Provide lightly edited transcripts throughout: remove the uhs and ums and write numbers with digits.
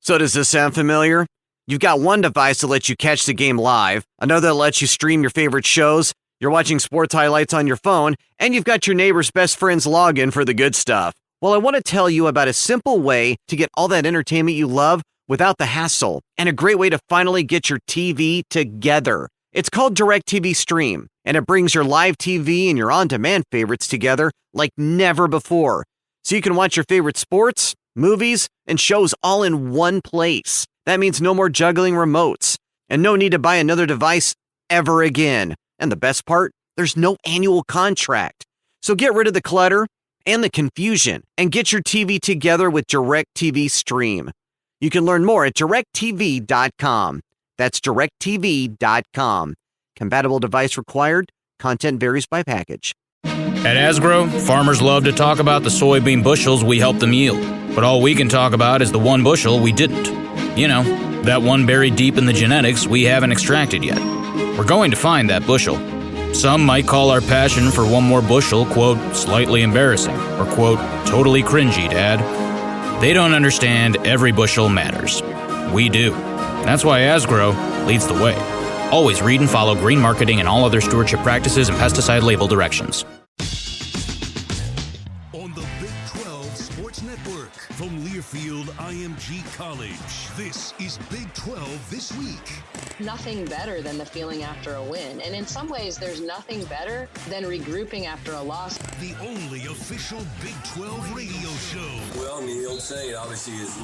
So does this sound familiar? You've got one device that lets you catch the game live, another that lets you stream your favorite shows, you're watching sports highlights on your phone, and you've got your neighbor's best friend's login for the good stuff. Well, I want to tell you about a simple way to get all that entertainment you love without the hassle, and a great way to finally get your TV together. It's called DirecTV Stream, and it brings your live TV and your on-demand favorites together like never before. So you can watch your favorite sports, movies, and shows all in one place. That means no more juggling remotes, and no need to buy another device ever again. And the best part, there's no annual contract. So get rid of the clutter and the confusion, and get your TV together with DirecTV Stream. You can learn more at directtv.com. That's directtv.com. Compatible device required. Content varies by package. At Asgrow, farmers love to talk about the soybean bushels we helped them yield. But all we can talk about is the one bushel we didn't. You know, that one buried deep in the genetics we haven't extracted yet. We're going to find that bushel. Some might call our passion for one more bushel, quote, slightly embarrassing, or, quote, totally cringy, Dad. They don't understand every bushel matters. We do. That's why Asgrow leads the way. Always read and follow green marketing and all other stewardship practices and pesticide label directions. On the Big 12 Sports Network from Learfield IMG College, this is Big 12 This Week. Nothing better than the feeling after a win. And in some ways, there's nothing better than regrouping after a loss. The only official Big 12 radio show. Well, I mean, the old saying obviously is,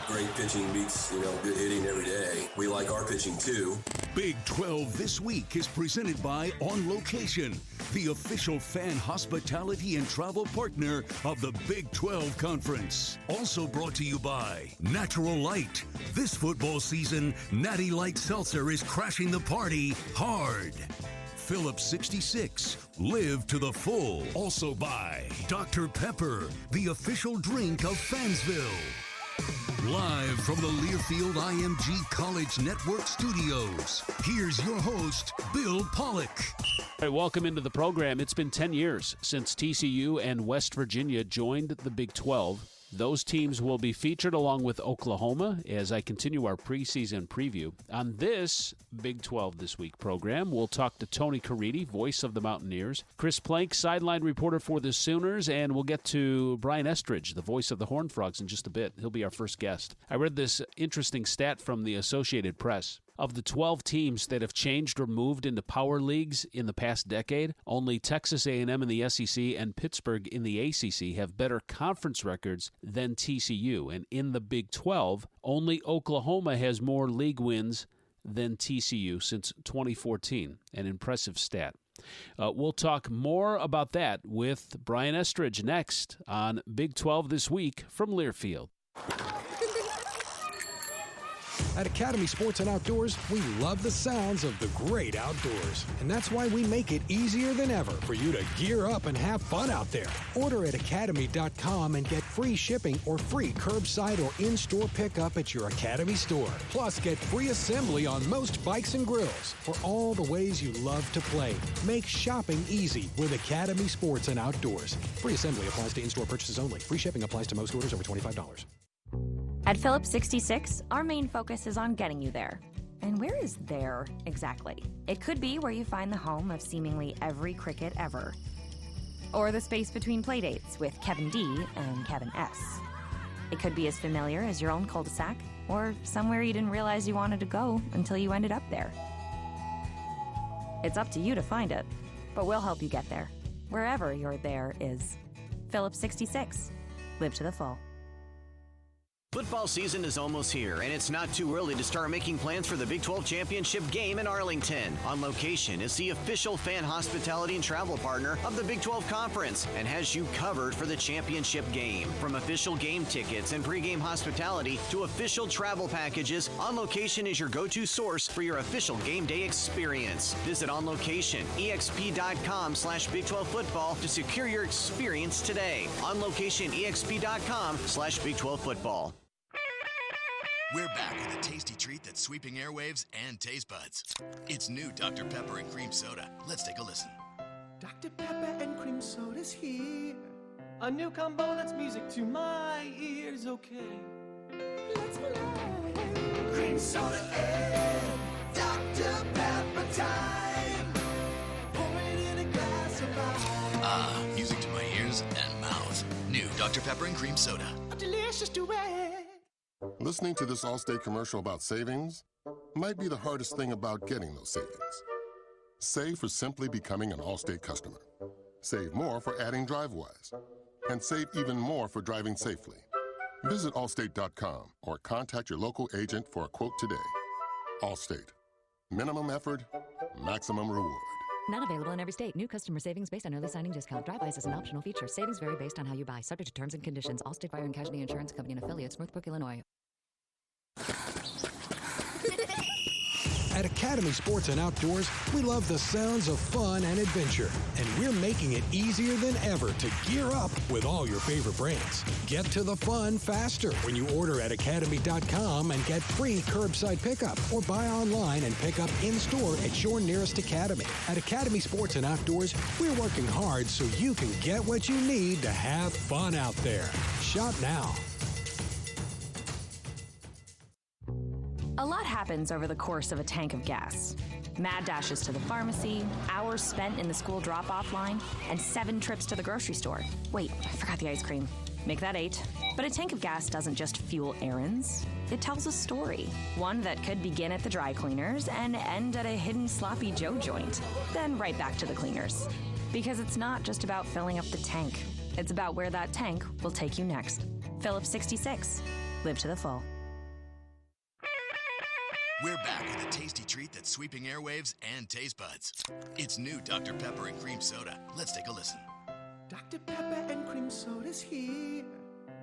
great pitching beats, good hitting every day. We like our pitching too. Big 12 This Week is presented by On Location, the official fan hospitality and travel partner of the Big 12 Conference. Also brought to you by Natural Light. This football season, Natty Light Seltzer is crashing the party hard. Phillips 66, live to the full. Also by Dr. Pepper, the official drink of Fansville. Live from the Learfield IMG College Network studios, here's your host, Bill Pollock. All right, welcome into the program. It's been 10 years since TCU and West Virginia joined the Big 12. Those teams will be featured along with Oklahoma as I continue our preseason preview. On this Big 12 This Week program, we'll talk to Tony Caridi, voice of the Mountaineers, Chris Plank, sideline reporter for the Sooners, and we'll get to Brian Estridge, the voice of the Horned Frogs, in just a bit. He'll be our first guest. I read this interesting stat from the Associated Press. Of the 12 teams that have changed or moved into power leagues in the past decade, only Texas A&M in the SEC and Pittsburgh in the ACC have better conference records than TCU. And in the Big 12, only Oklahoma has more league wins than TCU since 2014. An impressive stat. We'll talk more about that with Brian Estridge next on Big 12 This Week from Learfield. At Academy Sports and Outdoors, we love the sounds of the great outdoors. And that's why we make it easier than ever for you to gear up and have fun out there. Order at academy.com and get free shipping or free curbside or in-store pickup at your Academy store. Plus, get free assembly on most bikes and grills for all the ways you love to play. Make shopping easy with Academy Sports and Outdoors. Free assembly applies to in-store purchases only. Free shipping applies to most orders over $25. At Phillips 66, our main focus is on getting you there. And where is there exactly? It could be where you find the home of seemingly every cricket ever. Or the space between playdates with Kevin D and Kevin S. It could be as familiar as your own cul-de-sac, or somewhere you didn't realize you wanted to go until you ended up there. It's up to you to find it, but we'll help you get there. Wherever your there is. Phillips 66. Live to the full. Football season is almost here, and it's not too early to start making plans for the Big 12 Championship game in Arlington. On Location is the official fan hospitality and travel partner of the Big 12 Conference and has you covered for the championship game. From official game tickets and pregame hospitality to official travel packages, On Location is your go-to source for your official game day experience. Visit On Location, exp.com/Big 12 football to secure your experience today. On Location, exp.com/Big 12 football. We're back with a tasty treat that's sweeping airwaves and taste buds. It's new Dr. Pepper and Cream Soda. Let's take a listen. Dr. Pepper and Cream Soda's here. A new combo that's music to my ears, okay. Let's relax. soda and Dr. Pepper time. Pour it in a glass of ice. Music to my ears and mouth. New Dr. Pepper and Cream Soda. A delicious duet. Listening to this Allstate commercial about savings might be the hardest thing about getting those savings. Save for simply becoming an Allstate customer. Save more for adding DriveWise. And save even more for driving safely. Visit allstate.com or contact your local agent for a quote today. Allstate. Minimum effort, maximum reward. Not available in every state. New customer savings based on early signing discount. DriveWise is an optional feature. Savings vary based on how you buy. Subject to terms and conditions. Allstate Fire and Casualty Insurance Company and affiliates, Northbrook, Illinois. At Academy Sports and Outdoors, we love the sounds of fun and adventure, and we're making it easier than ever to gear up with all your favorite brands. Get to the fun faster when you order at academy.com and get free curbside pickup, or buy online and pick up in-store at your nearest Academy. At Academy Sports and Outdoors, we're working hard so you can get what you need to have fun out there. Shop now. A lot happens over the course of a tank of gas. Mad dashes to the pharmacy, hours spent in the school drop-off line, and 7 trips to the grocery store. Wait, I forgot the ice cream. Make that 8. But a tank of gas doesn't just fuel errands. It tells a story. One that could begin at the dry cleaners and end at a hidden Sloppy Joe joint. Then right back to the cleaners. Because it's not just about filling up the tank. It's about where that tank will take you next. Phillips 66. Live to the full. We're back with a tasty treat that's sweeping airwaves and taste buds. It's new Dr. Pepper and Cream Soda. Let's take a listen. Dr. Pepper and Cream Soda's here.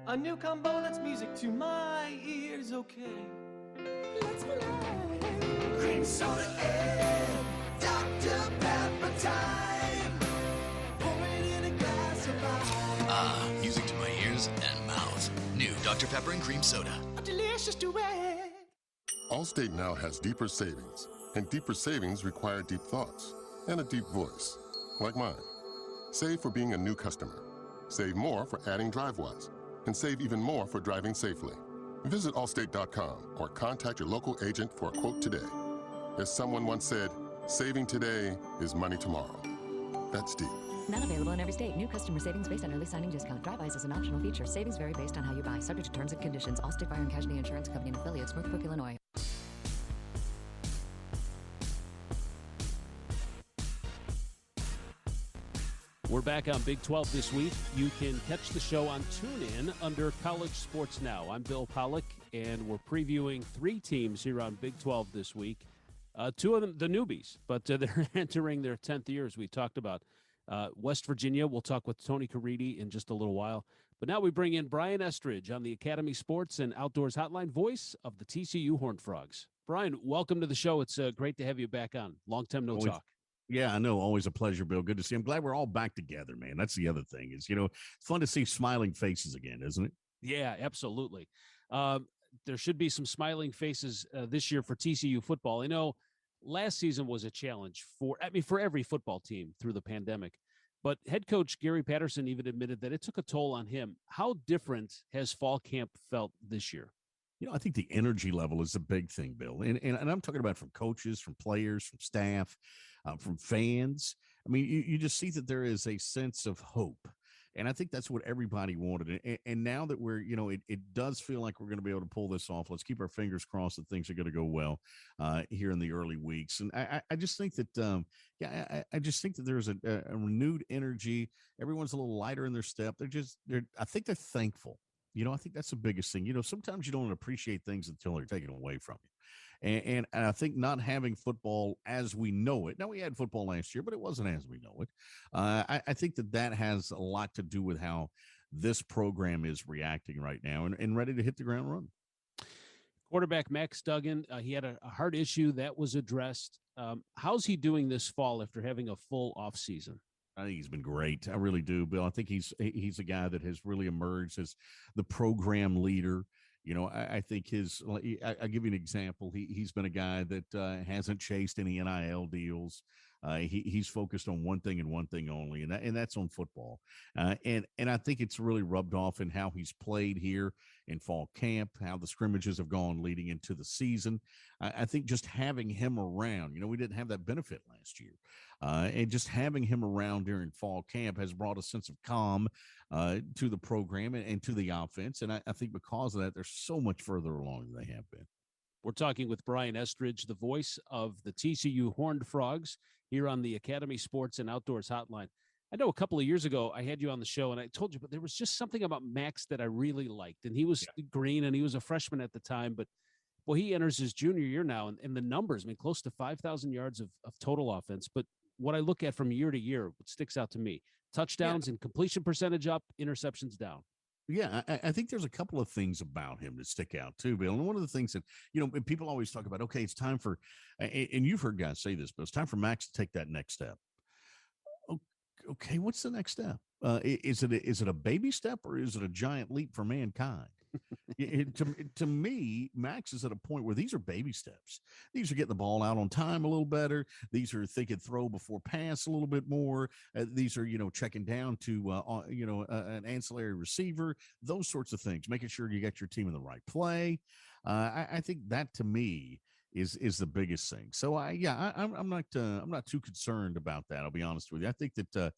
A new combo that's music to my ears, okay? Let's play. Cream Soda and Dr. Pepper time. Pour it in a glass of ice. Music to my ears and mouth. New Dr. Pepper and Cream Soda. A delicious duet. Allstate now has deeper savings, and deeper savings require deep thoughts and a deep voice, like mine. Save for being a new customer. Save more for adding DriveWise, and save even more for driving safely. Visit allstate.com or contact your local agent for a quote today. As someone once said, saving today is money tomorrow. That's deep. Not available in every state. New customer savings based on early signing discount. DriveWise is an optional feature. Savings vary based on how you buy. Subject to terms and conditions. Allstate Fire and Casualty Insurance Company and affiliates, Northbrook, Illinois. We're back on Big 12 this week. You can catch the show on TuneIn under College Sports Now. I'm Bill Pollock, and we're previewing 3 teams here on Big 12 this week. 2 of them, the newbies, but they're entering their 10th year, as we talked about. West Virginia, we'll talk with Tony Caridi in just a little while. But now we bring in Brian Estridge on the Academy Sports and Outdoors Hotline, voice of the TCU Horned Frogs. Brian, welcome to the show. It's great to have you back on. Long time no talk. Yeah, I know. Always a pleasure, Bill. Good to see you. I'm glad we're all back together, man. That's the other thing is, it's fun to see smiling faces again, isn't it? Yeah, absolutely. There should be some smiling faces this year for TCU football. I know last season was a challenge for every football team through the pandemic, but head coach Gary Patterson even admitted that it took a toll on him. How different has fall camp felt this year? I think the energy level is a big thing, Bill. And I'm talking about from coaches, from players, from staff, from fans. I mean, you just see that there is a sense of hope. And I think that's what everybody wanted. And now that we're, it does feel like we're going to be able to pull this off. Let's keep our fingers crossed that things are going to go well here in the early weeks. And I just think that, I just think that there's a renewed energy. Everyone's a little lighter in their step. I think they're thankful. I think that's the biggest thing. Sometimes you don't appreciate things until they're taken away from you. And I think not having football as we know it. Now, we had football last year, but it wasn't as we know it. I think that has a lot to do with how this program is reacting right now and ready to hit the ground running. Quarterback Max Duggan, he had a heart issue that was addressed. How's he doing this fall after having a full offseason? I think he's been great. I really do, Bill. I think he's a guy that has really emerged as the program leader. I think I'll give you an example. He's been a guy that hasn't chased any NIL deals. He's focused on one thing and one thing only, and that's on football. And I think it's really rubbed off in how he's played here in fall camp, how the scrimmages have gone leading into the season. I think just having him around, we didn't have that benefit last year, and just having him around during fall camp has brought a sense of calm to the program and to the offense. And I think because of that, they're so much further along than they have been. We're talking with Brian Estridge, the voice of the TCU Horned Frogs, here on the Academy Sports and Outdoors Hotline. I know a couple of years ago I had you on the show and I told you, but there was just something about Max that I really liked. And he was green and he was a freshman at the time, but well, he enters his junior year now, and the numbers, close to 5,000 yards of total offense. But what I look at from year to year, what sticks out to me, touchdowns and completion percentage up, interceptions down. Yeah, I think there's a couple of things about him that stick out too, Bill. And one of the things that, people always talk about, okay, it's time for, and you've heard guys say this, but it's time for Max to take that next step. Okay, what's the next step? Is it a baby step or is it a giant leap for mankind? To me, Max is at a point where these are baby steps. These are getting the ball out on time a little better. These are thinking throw before pass a little bit more. These are, checking down to, an ancillary receiver, those sorts of things, making sure you got your team in the right play. I think that to me is the biggest thing. So I'm not too concerned about that. I'll be honest with you. I think that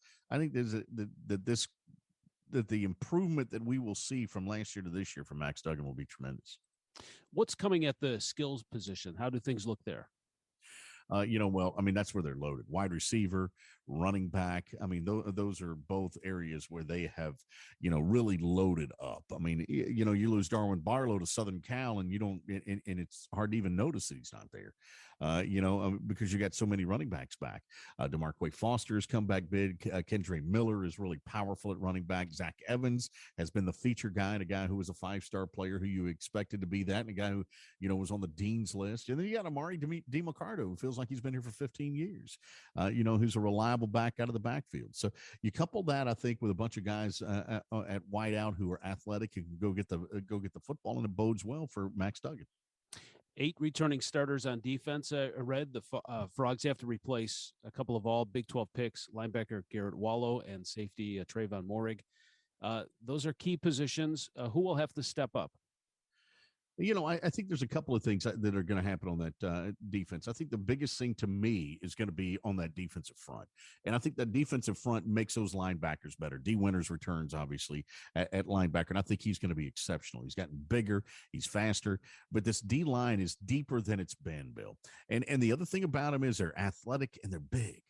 the improvement that we will see from last year to this year from Max Duggan will be tremendous. What's coming at the skills position? How do things look there? That's where they're loaded. Wide receiver, running back. Those are both areas where they have, really loaded up. You lose Darwin Barlow to Southern Cal and you don't, and it's hard to even notice that he's not there, because you got so many running backs back. DeMarque Foster has come back big. Kendre Miller is really powerful at running back. Zach Evans has been the feature guy, and a guy who was a 5-star player who you expected to be that, and a guy who, was on the dean's list. And then you got Amari DiMaccardo, who feels like he's been here for 15 years, who's a reliable back out of the backfield. So you couple that, I think, with a bunch of guys at wideout who are athletic and can go get the football, and it bodes well for Max Duggan. 8 returning starters on defense. I read the Frogs have to replace a couple of all Big 12 picks, linebacker Garrett Wallow and safety Trayvon Morig. Those are key positions. Who will have to step up? I think there's a couple of things that are going to happen on that defense. I think the biggest thing to me is going to be on that defensive front. And I think that defensive front makes those linebackers better. D. Winters returns, obviously, at linebacker, and I think he's going to be exceptional. He's gotten bigger, he's faster, but this D line is deeper than it's been, Bill. And the other thing about them is they're athletic and they're big.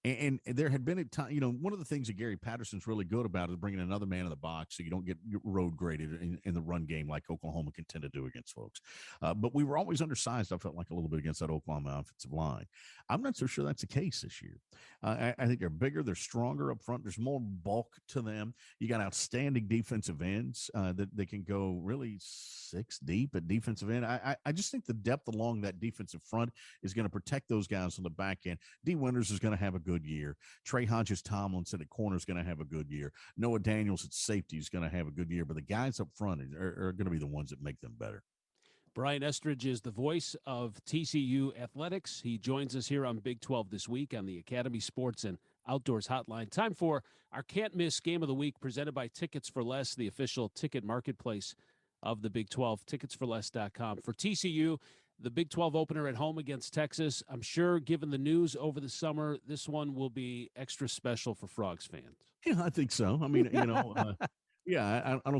And there had been a time, one of the things that Gary Patterson's really good about is bringing another man in the box so you don't get road graded in the run game like Oklahoma can tend to do against folks. But we were always undersized, I felt like, a little bit against that Oklahoma offensive line. I'm not so sure that's the case this year. I think they're bigger, they're stronger up front. There's more bulk to them. You got outstanding defensive ends that they can go really 6 deep at defensive end. I just think the depth along that defensive front is going to protect those guys on the back end. D. Winters is going to have a good year. Trey Hodges-Tomlinson at corner is going to have a good year. Noah Daniels at safety is going to have a good year. But the guys up front are going to be the ones that make them better. Brian Estridge is the voice of TCU Athletics. He joins us here on Big 12 this week on the Academy Sports and Outdoors Hotline. Time for our can't-miss game of the week, presented by Tickets for Less, the official ticket marketplace of the Big 12, ticketsforless.com. For TCU, the Big 12 opener at home against Texas. I'm sure, given the news over the summer, this one will be extra special for Frogs fans. Yeah, I think so. I don't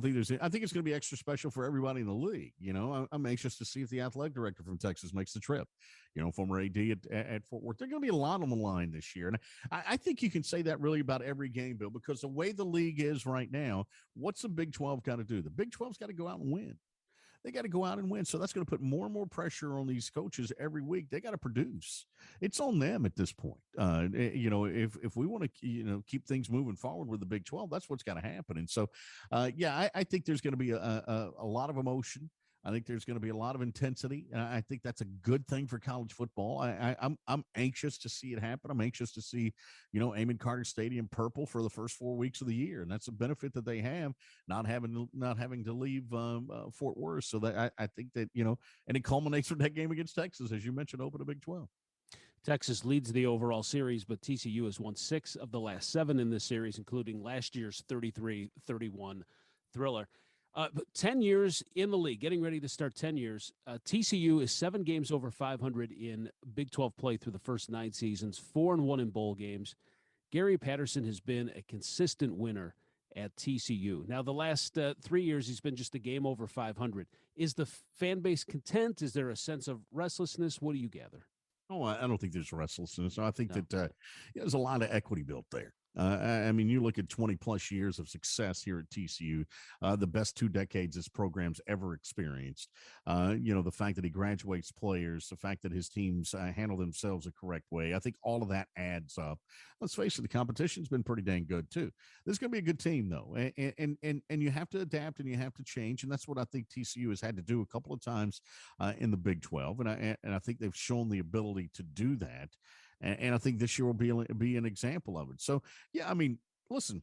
think I think it's going to be extra special for everybody in the league. I'm anxious to see if the athletic director from Texas makes the trip. Former AD at Fort Worth. There's going to be a lot on the line this year. And I think you can say that really about every game, Bill, because the way the league is right now, what's the Big 12 got to do? The Big 12's got to go out and win. They got to go out and win. So that's going to put more and more pressure on these coaches every week. They got to produce. It's on them at this point. If we want to, keep things moving forward with the Big 12, that's what's got to happen. And so, I think there's going to be a lot of emotion. I think there's going to be a lot of intensity. I think that's a good thing for college football. I'm anxious to see it happen. I'm anxious to see, Amon Carter Stadium purple for the first 4 weeks of the year, and that's a benefit that they have, not having to leave Fort Worth. So that I think that and it culminates with that game against Texas, as you mentioned, open to Big 12. Texas leads the overall series, but TCU has won 6 of the last 7 in this series, including last year's 33-31 thriller. 10 years in the league, getting ready to start 10 years. TCU is 7 games over 500 in Big 12 play through the first 9 seasons, 4-1 in bowl games. Gary Patterson has been a consistent winner at TCU. Now, the last 3 years, he's been just a game over 500. Is the fan base content? Is there a sense of restlessness? What do you gather? Oh, I don't think there's restlessness. I think that there's a lot of equity built there. I mean, you look at 20 plus years of success here at TCU, the best 2 decades this program's ever experienced. The fact that he graduates players, the fact that his teams handle themselves the correct way. I think all of that adds up. Let's face it, the competition's been pretty dang good too. This is going to be a good team though. And you have to adapt and you have to change. And that's what I think TCU has had to do a couple of times in the Big 12. And I think they've shown the ability to do that. And I think this year will be an example of it. So, yeah, I mean, listen,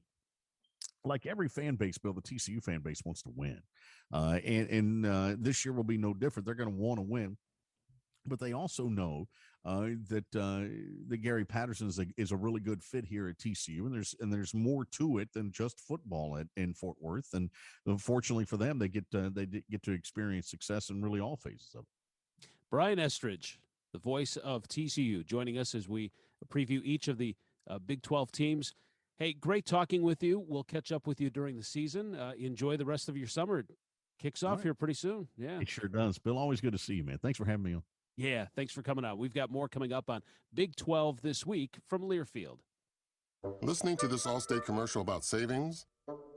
like every fan base, Bill, the TCU fan base wants to win. And this year will be no different. They're going to want to win. But they also know that Gary Patterson is a really good fit here at TCU. And there's more to it than just football in Fort Worth. And fortunately for them, they get to experience success in really all phases of it. Brian Estridge, the voice of TCU, joining us as we preview each of the Big 12 teams. Hey, great talking with you. We'll catch up with you during the season. Enjoy the rest of your summer. It kicks off here pretty soon. Yeah, it sure does. Bill, always good to see you, man. Thanks for having me on. Yeah, thanks for coming on. We've got more coming up on Big 12 this week from Learfield. Listening to this Allstate commercial about savings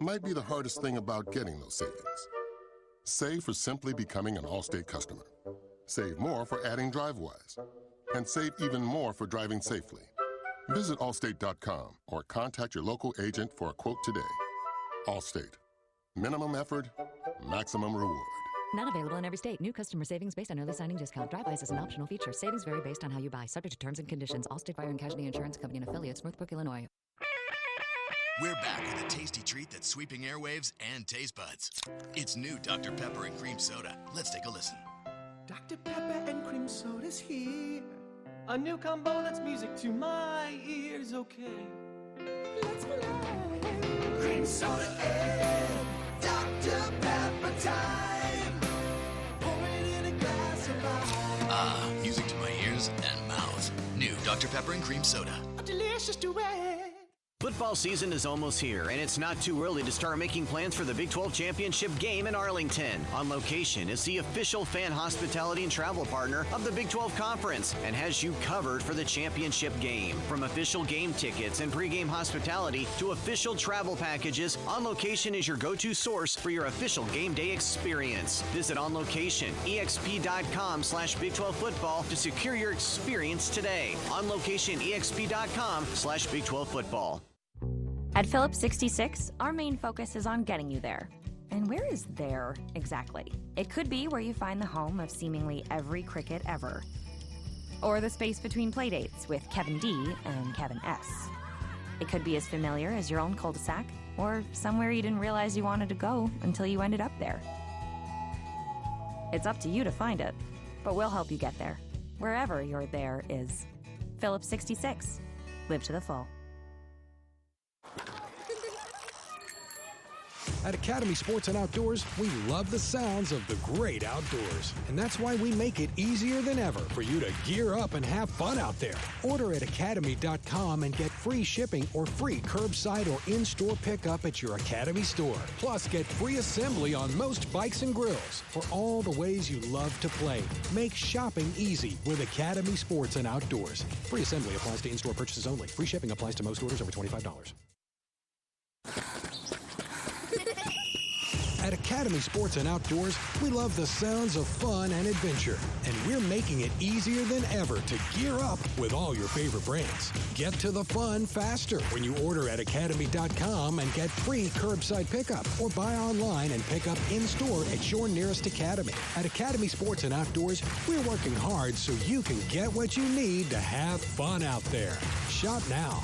might be the hardest thing about getting those savings. Save for simply becoming an Allstate customer. Save more for adding DriveWise. And save even more for driving safely. Visit Allstate.com or contact your local agent for a quote today. Allstate. Minimum effort, maximum reward. Not available in every state. New customer savings based on early signing discount. Drivewise is an optional feature. Savings vary based on how you buy. Subject to terms and conditions. Allstate Fire and Casualty Insurance Company and affiliates, Northbrook, Illinois. We're back with a tasty treat that's sweeping airwaves and taste buds. It's new Dr. Pepper and Cream Soda. Let's take a listen. Dr. Pepper and Cream Soda's here. A new combo that's music to my ears, okay. Let's play Cream Soda and Dr. Pepper time. Pour it in a glass of ice. Music to my ears and mouth. New Dr. Pepper and Cream Soda. A delicious duet. Football season is almost here, and it's not too early to start making plans for the Big 12 Championship game in Arlington. On Location is the official fan hospitality and travel partner of the Big 12 Conference and has you covered for the championship game. From official game tickets and pregame hospitality to official travel packages, On Location is your go-to source for your official game day experience. Visit On Location, exp.com/Big 12 football to secure your experience today. On Location, exp.com/Big 12 football. At Phillips 66, our main focus is on getting you there. And where is there exactly? It could be where you find the home of seemingly every cricket ever. Or the space between playdates with Kevin D and Kevin S. It could be as familiar as your own cul-de-sac, or somewhere you didn't realize you wanted to go until you ended up there. It's up to you to find it, but we'll help you get there, wherever your there is. Phillips 66. Live to the full. At Academy Sports and Outdoors, we love the sounds of the great outdoors. And that's why we make it easier than ever for you to gear up and have fun out there. Order at Academy.com and get free shipping or free curbside or in-store pickup at your Academy store. Plus, get free assembly on most bikes and grills for all the ways you love to play. Make shopping easy with Academy Sports and Outdoors. Free assembly applies to in-store purchases only. Free shipping applies to most orders over $25. At Academy Sports and Outdoors, we love the sounds of fun and adventure, and we're making it easier than ever to gear up with all your favorite brands. Get to the fun faster when you order at Academy.com and get free curbside pickup, or buy online and pick up in-store at your nearest Academy. At Academy Sports and Outdoors, we're working hard so you can get what you need to have fun out there. Shop now.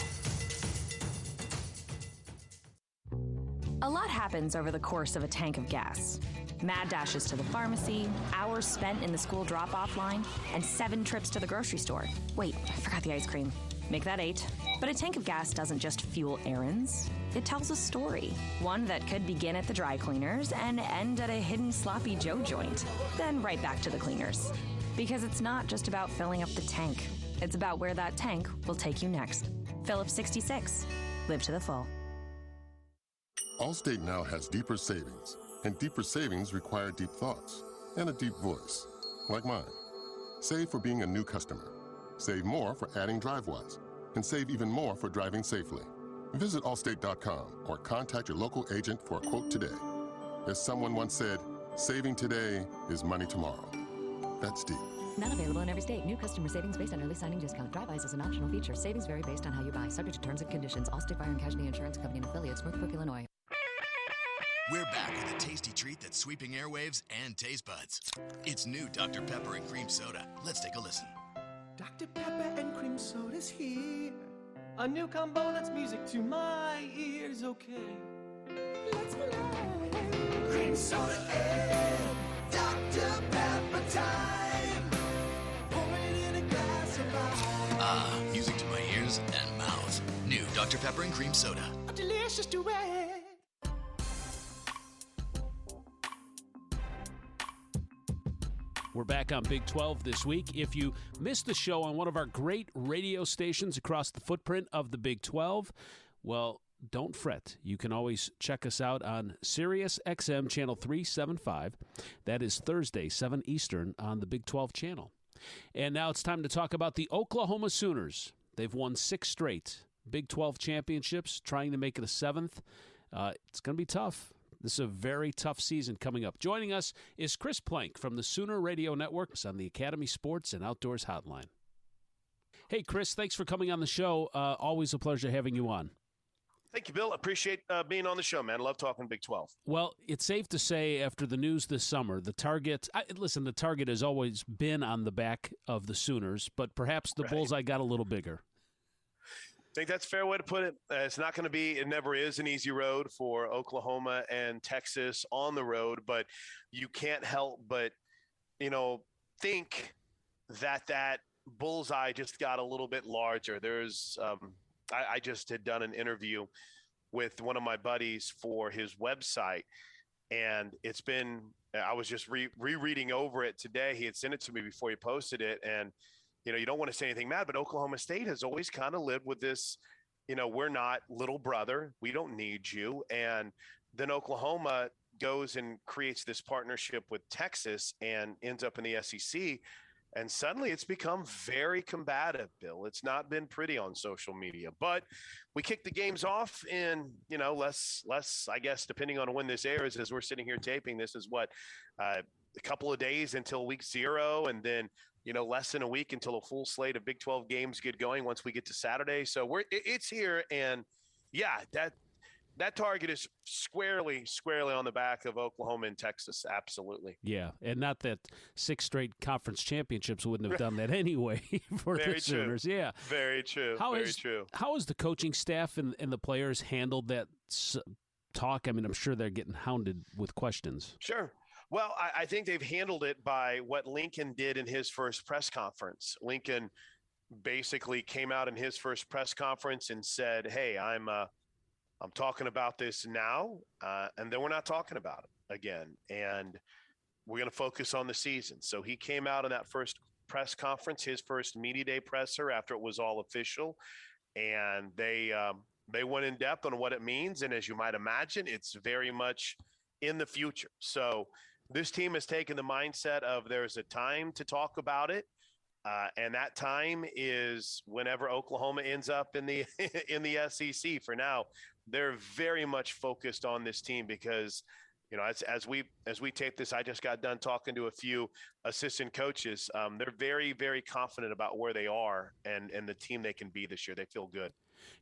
A lot happens over the course of a tank of gas. Mad dashes to the pharmacy, hours spent in the school drop-off line, and 7 trips to the grocery store. Wait, I forgot the ice cream. Make that 8. But a tank of gas doesn't just fuel errands. It tells a story. One that could begin at the dry cleaners and end at a hidden Sloppy Joe joint. Then right back to the cleaners. Because it's not just about filling up the tank. It's about where that tank will take you next. Phillips 66. Live to the full. Allstate now has deeper savings, and deeper savings require deep thoughts and a deep voice, like mine. Save for being a new customer. Save more for adding DriveWise, and save even more for driving safely. Visit Allstate.com or contact your local agent for a quote today. As someone once said, saving today is money tomorrow. That's deep. Not available in every state. New customer savings based on early signing discount. DriveWise is an optional feature. Savings vary based on how you buy. Subject to terms and conditions. Allstate Fire and Casualty Insurance Company and affiliates. Northbrook, Illinois. We're back with a tasty treat that's sweeping airwaves and taste buds. It's new Dr. Pepper and Cream Soda. Let's take a listen. Dr. Pepper and cream soda's here. A new combo that's music to my ears, okay. Let's play. Cream soda and Dr. Pepper time. Pour it in a glass of ice. Ah, music to my ears and mouth. New Dr. Pepper and Cream Soda. A delicious duet. We're back on Big 12 this week. If you missed the show on one of our great radio stations across the footprint of the Big 12, well, don't fret. You can always check us out on Sirius XM Channel 375. That is Thursday, 7 Eastern on the Big 12 channel. And now it's time to talk about the Oklahoma Sooners. They've won 6 straight Big 12 championships, trying to make it a 7th. It's going to be tough. This is a very tough season coming up. Joining us is Chris Plank from the Sooner Radio Network on the Academy Sports and Outdoors Hotline. Hey, Chris, thanks for coming on the show. Always a pleasure having you on. Thank you, Bill. Appreciate being on the show, man. Love talking Big 12. Well, it's safe to say after the news this summer, the target has always been on the back of the Sooners, but perhaps the bullseye got a little bigger. I think that's a fair way to put it. It's not going to be, it never is an easy road for Oklahoma and Texas on the road, but you can't help but, think that bullseye just got a little bit larger. There's, I just had done an interview with one of my buddies for his website, and it's been, I was just rereading over it today. He had sent it to me before he posted it, and you don't want to say anything mad, but Oklahoma State has always kind of lived with this, we're not little brother. We don't need you. And then Oklahoma goes and creates this partnership with Texas and ends up in the SEC. And suddenly it's become very combative, Bill. It's not been pretty on social media, but we kicked the games off in, less, I guess, depending on when this airs, as we're sitting here taping, this is a couple of days until week 0. And then, less than a week until a full slate of Big 12 games get going once we get to Saturday. So it's here. And yeah, that target is squarely on the back of Oklahoma and Texas. Absolutely. Yeah. And not that 6 straight conference championships wouldn't have done that anyway for the Sooners. Yeah. Very true. How has the coaching staff and the players handled that talk? I mean, I'm sure they're getting hounded with questions. Sure. Well, I think they've handled it by what Lincoln did in his first press conference. Lincoln basically came out in his first press conference and said, "Hey, I'm talking about this now, and then we're not talking about it again, and we're going to focus on the season." So he came out in that first press conference, his first media day presser after it was all official, and they went in depth on what it means. And as you might imagine, it's very much in the future. So this team has taken the mindset of there's a time to talk about it. And that time is whenever Oklahoma ends up in the in the SEC. For now, they're very much focused on this team because, as we tape this, I just got done talking to a few assistant coaches. They're very, very confident about where they are and the team they can be this year. They feel good.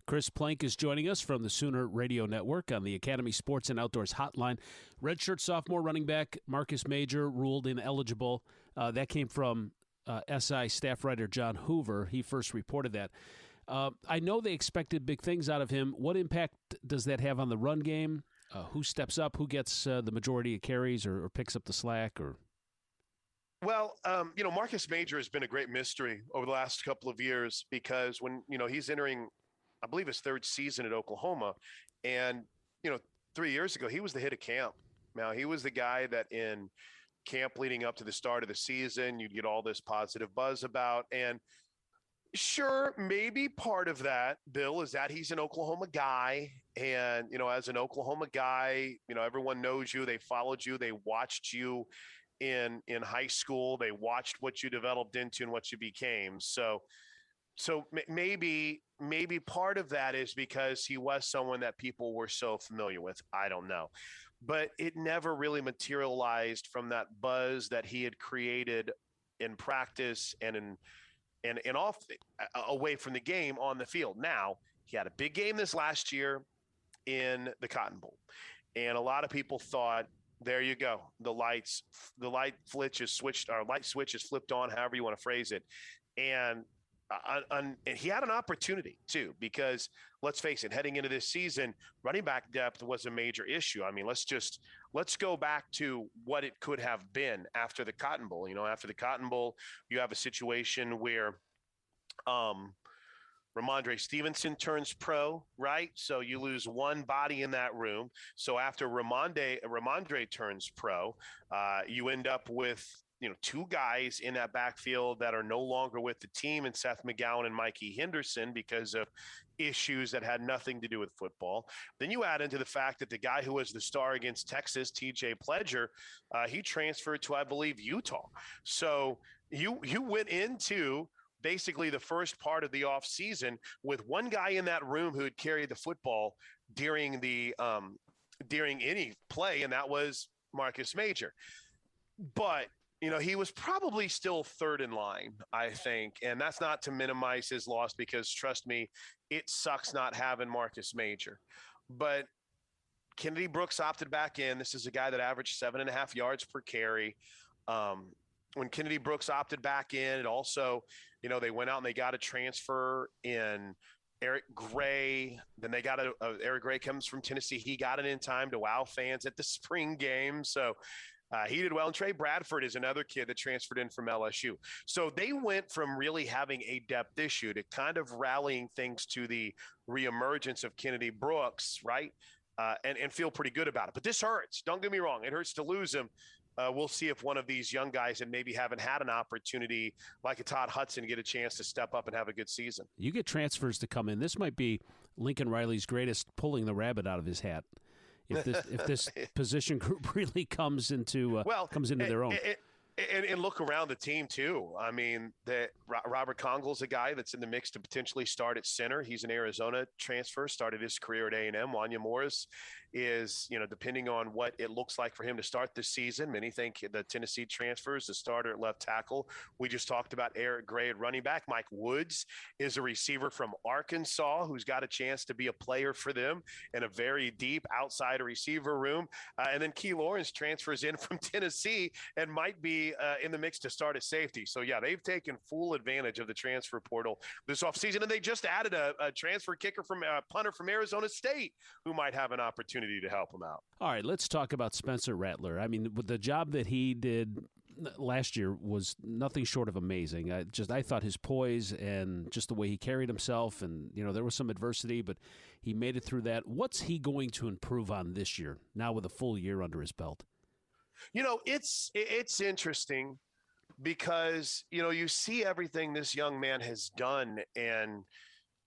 Chris Plank is joining us from the Sooner Radio Network on the Academy Sports and Outdoors Hotline. Redshirt sophomore running back Marcus Major ruled ineligible. That came from SI staff writer John Hoover. He first reported that. I know they expected big things out of him. What impact does that have on the run game? who steps up, who gets the majority of carries or picks up the slack? Or Well, Marcus Major has been a great mystery over the last couple of years because when, he's entering, I believe, his third season at Oklahoma. And, 3 years ago, he was the hit of camp. Now, he was the guy that in camp leading up to the start of the season, you'd get all this positive buzz about. And sure, maybe part of that, Bill, is that he's an Oklahoma guy. And, as an Oklahoma guy, everyone knows you. They followed you. They watched you in high school. They watched what you developed into and what you became. So maybe part of that is because he was someone that people were so familiar with. I don't know. But it never really materialized from that buzz that he had created in practice and off away from the game on the field. Now, he had a big game this last year in the Cotton Bowl. And a lot of people thought, there you go. The light switch is switched, or light switch is flipped on, however you want to phrase it. And he had an opportunity too, because let's face it, heading into this season, running back depth was a major issue. I mean, let's go back to what it could have been after the Cotton Bowl. After the Cotton Bowl, you have a situation where Ramondre Stevenson turns pro, right? So you lose one body in that room. So after Ramondre turns pro, you end up with two guys in that backfield that are no longer with the team, and Seth McGowan and Mikey Henderson, because of issues that had nothing to do with football. Then you add into the fact that the guy who was the star against Texas, TJ Pledger, he transferred to, I believe, Utah. So you went into basically the first part of the offseason with one guy in that room who had carried the football during any play, and that was Marcus Major. But he was probably still third in line, I think. And that's not to minimize his loss, because trust me, it sucks not having Marcus Major. But Kennedy Brooks opted back in. This is a guy that averaged 7.5 yards per carry. When Kennedy Brooks opted back in, it also, they went out and they got a transfer in Eric Gray. Then they got Eric Gray comes from Tennessee. He got it in time to wow fans at the spring game. So he did well. And Trey Bradford is another kid that transferred in from LSU. So they went from really having a depth issue to kind of rallying things to the reemergence of Kennedy Brooks, right? And feel pretty good about it. But this hurts. Don't get me wrong. It hurts to lose him. We'll see if one of these young guys that maybe haven't had an opportunity, like a Todd Hudson, get a chance to step up and have a good season. You get transfers to come in. This might be Lincoln Riley's greatest pulling the rabbit out of his hat. If this position group really comes into their own. And look around the team, too. I mean, Robert Congle's a guy that's in the mix to potentially start at center. He's an Arizona transfer, started his career at A&M. Wanya Morris is, depending on what it looks like for him to start this season, many think the Tennessee transfers, the starter at left tackle. We just talked about Eric Gray at running back. Mike Woods is a receiver from Arkansas who's got a chance to be a player for them in a very deep outside receiver room. And then Key Lawrence transfers in from Tennessee and might be in the mix to start at safety. So, yeah, they've taken full advantage of the transfer portal this offseason. And they just added a transfer kicker from a punter from Arizona State who might have an opportunity to help them out. All right, let's talk about Spencer Rattler. I mean, the job that he did last year was nothing short of amazing. I thought his poise and just the way he carried himself, and there was some adversity, but he made it through that. What's he going to improve on this year, now with a full year under his belt? It's interesting because, you see everything this young man has done, and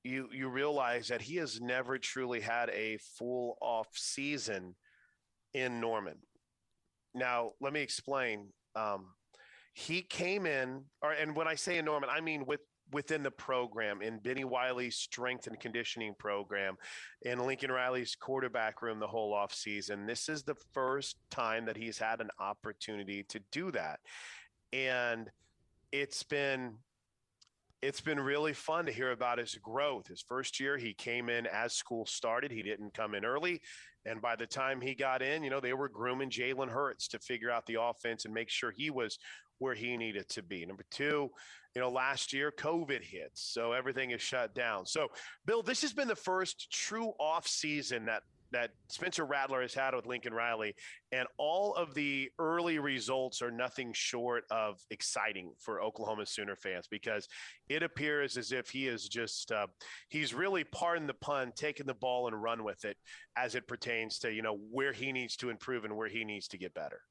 you realize that he has never truly had a full off season in Norman. Now, let me explain. He came in, and when I say in Norman, I mean within the program, in Benny Wiley's strength and conditioning program, in Lincoln Riley's quarterback room the whole offseason. This is the first time that he's had an opportunity to do that. And it's been really fun to hear about his growth. His first year, he came in as school started. He didn't come in early. And by the time he got in, they were grooming Jalen Hurts to figure out the offense and make sure he was where he needed to be. Number two, last year, COVID hits, so everything is shut down. So, Bill, this has been the first true off season that that Spencer Rattler has had with Lincoln Riley, and all of the early results are nothing short of exciting for Oklahoma Sooner fans, because it appears as if he is just he's really, pardon the pun, taking the ball and run with it as it pertains to, where he needs to improve and where he needs to get better.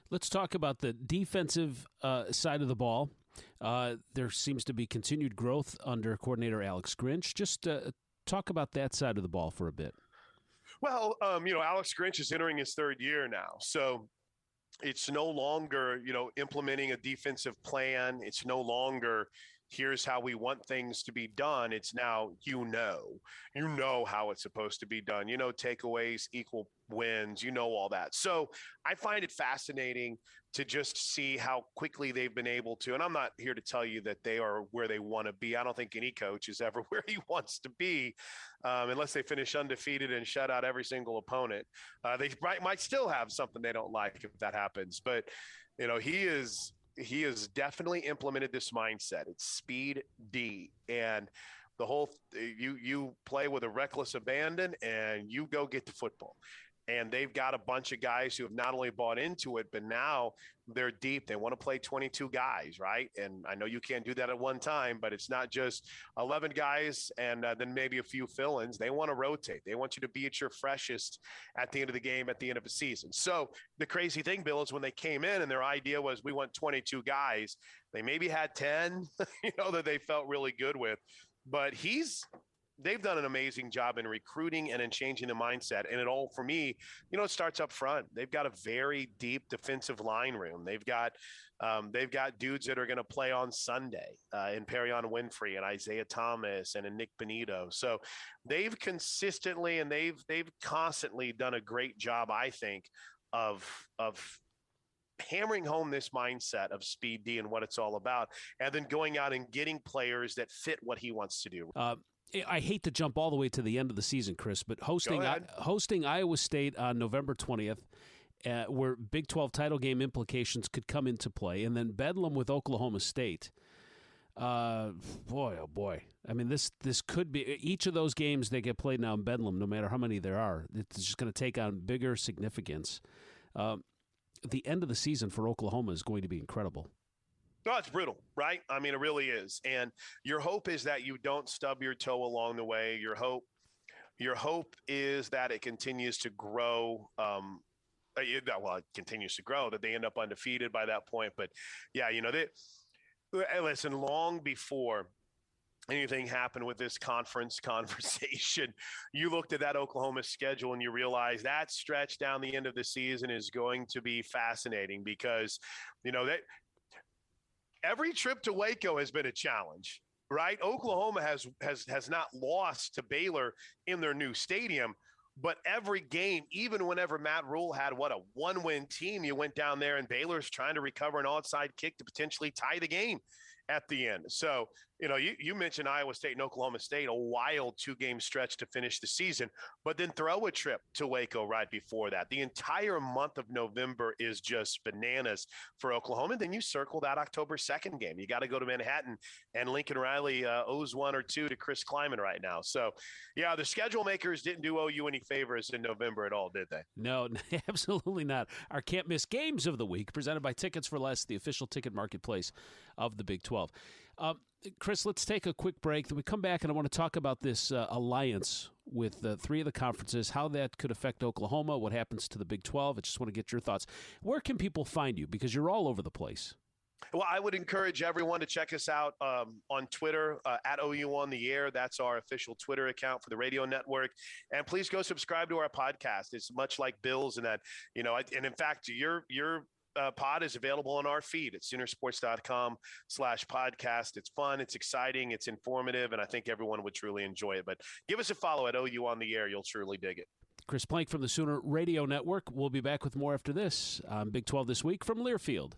Let's talk about the defensive side of the ball. There seems to be continued growth under coordinator Alex Grinch. Just talk about that side of the ball for a bit. Well, Alex Grinch is entering his third year now. So it's no longer, implementing a defensive plan. It's no longer, here's how we want things to be done. It's now, you know how it's supposed to be done. Takeaways equal wins, all that. So I find it fascinating to just see how quickly they've been able to, and I'm not here to tell you that they are where they want to be. I don't think any coach is ever where he wants to be, unless they finish undefeated and shut out every single opponent. They might still have something they don't like if that happens, but he has definitely implemented this mindset. It's speed D, and the whole you play with a reckless abandon and you go get the football. And they've got a bunch of guys who have not only bought into it, but now they're deep. They want to play 22 guys, right? And I know you can't do that at one time, but it's not just 11 guys and then maybe a few fill-ins. They want to rotate. They want you to be at your freshest at the end of the game, at the end of a season. So the crazy thing, Bill, is when they came in and their idea was we want 22 guys, they maybe had 10, that they felt really good with. But they've done an amazing job in recruiting and in changing the mindset. And it all, for me, it starts up front. They've got a very deep defensive line room. They've got dudes that are going to play on Sunday in Perion Winfrey and Isaiah Thomas and in Nick Benito. So they've consistently and they've constantly done a great job, I think, of hammering home this mindset of speed D and what it's all about, and then going out and getting players that fit what he wants to do. I hate to jump all the way to the end of the season, Chris, but hosting Iowa State on November 20th, where Big 12 title game implications could come into play, and then Bedlam with Oklahoma State. Boy, oh boy. I mean, this could be – each of those games that get played now in Bedlam, no matter how many there are, it's just going to take on bigger significance. The end of the season for Oklahoma is going to be incredible. No, it's brutal, right? I mean, it really is. And your hope is that you don't stub your toe along the way. Your hope is that it continues to grow. It continues to grow, that they end up undefeated by that point. But yeah, listen, long before anything happened with this conference conversation, you looked at that Oklahoma schedule and you realized that stretch down the end of the season is going to be fascinating, because, that every trip to Waco has been a challenge, right? Oklahoma has not lost to Baylor in their new stadium, but every game, even whenever Matt Rule had a one-win team, you went down there and Baylor's trying to recover an onside kick to potentially tie the game at the end. So, you mentioned Iowa State and Oklahoma State, a wild 2-game stretch to finish the season, but then throw a trip to Waco right before that. The entire month of November is just bananas for Oklahoma. Then you circle that October 2nd game. You got to go to Manhattan, and Lincoln Riley owes 1 or 2 to Chris Kleiman right now. So, yeah, the schedule makers didn't do OU any favors in November at all, did they? No, absolutely not. Our can't miss games of the week, presented by Tickets for Less, the official ticket marketplace of the Big 12. Chris, let's take a quick break. Then we come back, and I want to talk about this alliance with 3 of the conferences, how that could affect Oklahoma, what happens to the Big 12. I just want to get your thoughts. Where can people find you? Because you're all over the place. Well, I would encourage everyone to check us out on Twitter, at OU on the Air. That's our official Twitter account for the radio network. And please go subscribe to our podcast. It's much like Bill's, and that, and in fact, your pod is available on our feed at Soonersports.com/podcast. It's fun, it's exciting, it's informative, and I think everyone would truly enjoy it. But give us a follow at OU on the Air. You'll truly dig it. Chris Plank from the Sooner Radio Network. We'll be back with more after this on Big 12 This Week from Learfield.